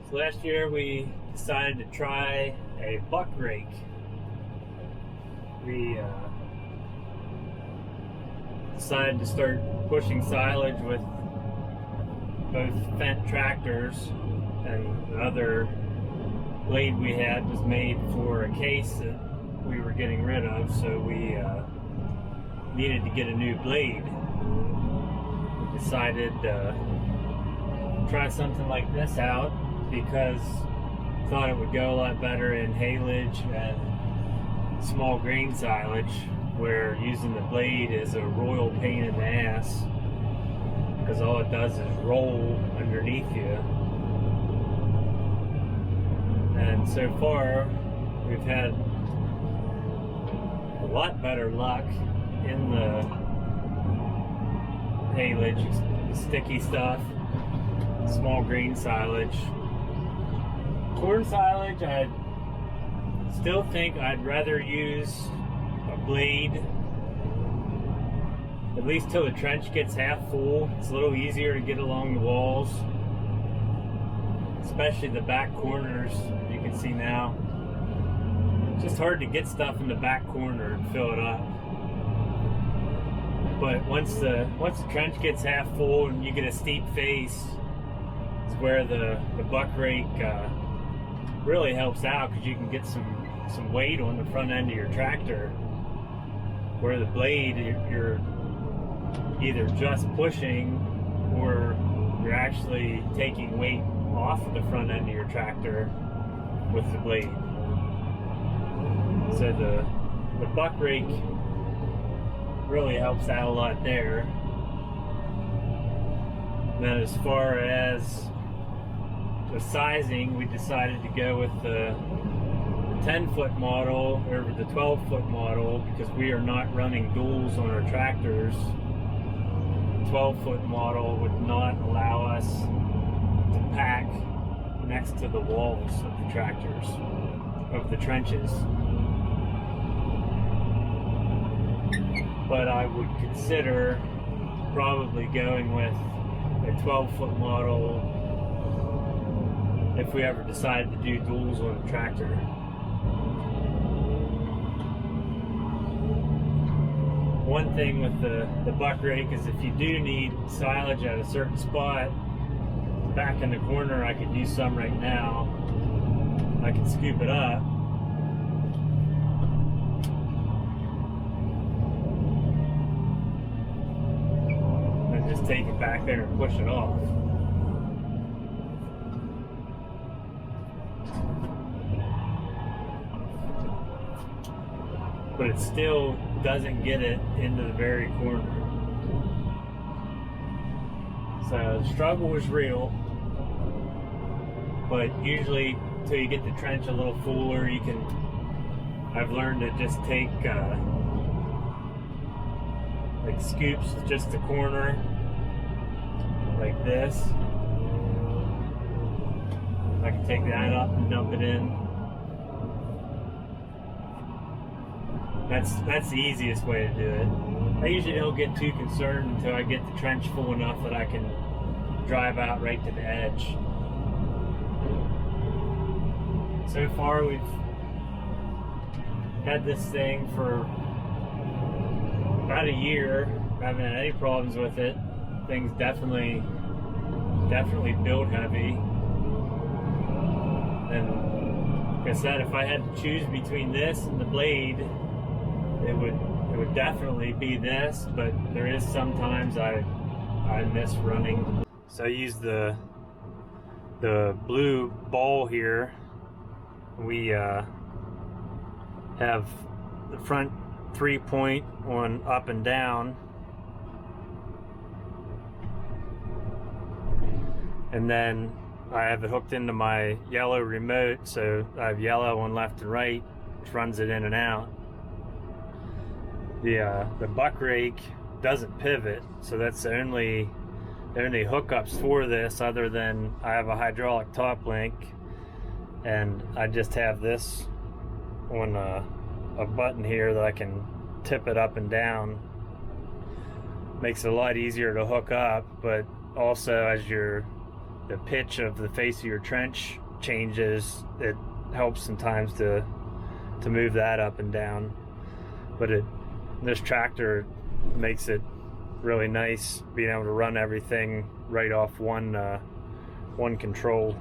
So last year we decided to try a Buckrake. We decided to start pushing silage with both Fendt tractors, and the other blade we had was made for a case that we were getting rid of, so we needed to get a new blade. We decided to try something like this out because I thought it would go a lot better in haylage and small grain silage, where using the blade is a royal pain in the ass because all it does is roll underneath you. And so far we've had a lot better luck in the haylage, sticky stuff, small grain silage. Corn silage, I still think I'd rather use a blade, at least till the trench gets half full. It's a little easier to get along the walls, especially the back corners. You can see now, it's just hard to get stuff in the back corner and fill it up. But once the trench gets half full and you get a steep face, is where the Buckrake really helps out, because you can get some weight on the front end of your tractor, where the blade you're either just pushing or you're actually taking weight off of the front end of your tractor with the blade. So the Buckrake really helps out a lot there. And then as far as the sizing, we decided to go with the 10-foot model over the 12-foot model because we are not running duals on our tractors. The 12-foot model would not allow us to pack next to the walls of the tractors, of the trenches. But I would consider probably going with a 12-foot model if we ever decide to do duals on the tractor. One thing with the Buckrake is if you do need silage at a certain spot, back in the corner, I could use some right now. I can scoop it up. And just take it back there and push it off. But it still doesn't get it into the very corner. So the struggle was real, but usually till you get the trench a little fuller, you can, I've learned to just take like scoops just the corner like this. I can take that up and dump it in. That's the easiest way to do it. I usually don't get too concerned until I get the trench full enough that I can drive out right to the edge. So far we've had this thing for about a year. I haven't had any problems with it. Things definitely build heavy. And like I said, if I had to choose between this and the blade, it would definitely be this, but there is sometimes I miss running. So I use the blue ball here. We have the front 3-point on up and down, and then I have it hooked into my yellow remote, so I have yellow on left and right, which runs it in and out. The Buckrake doesn't pivot, so that's the only hookups for this, other than I have a hydraulic top link, and I just have this on a button here that I can tip it up and down. Makes it a lot easier to hook up, but also as you're the pitch of the face of your trench changes, it helps sometimes to move that up and down. But this tractor makes it really nice being able to run everything right off one control.